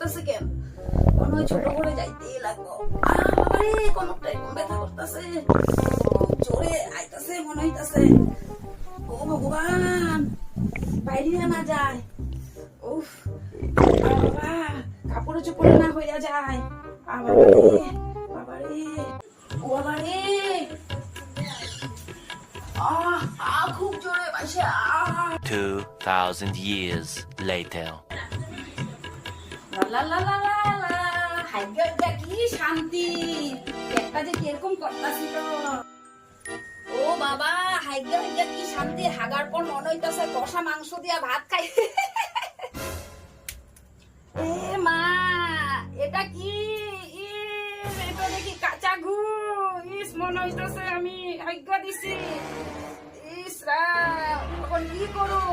করতেছে কেন? মনে হয় ছোট করে যাইতেই লাগবো। বাবারে কোনটা এরকম ব্যথা করতেছে, খুব জোরে আইতাছে মনে হইতাছে। ও ভগবান, বাইরে না যায়। উফ বাবা, কাপড়ে চোপড়ে না হইয়া যায়। বাবারে বাবারে, ও বাবারে, খুব জোরে পাইছে। 2000 years later. লা লা লা লা লা, হাইগা কি শান্তি, পেটটা যে কিরকম করতাছিল। ও বাবা, হাইগা কি শান্তি, হাগার পর মনে হইতাছে কষা মাংস দিয়া ভাত খাই। এ মা, এটা কি? এটা দেখি কাঁচা ঘু। ইস, মনে হইতাছে আমি হাইগা দিছি। ইস রা, এখন কি করব?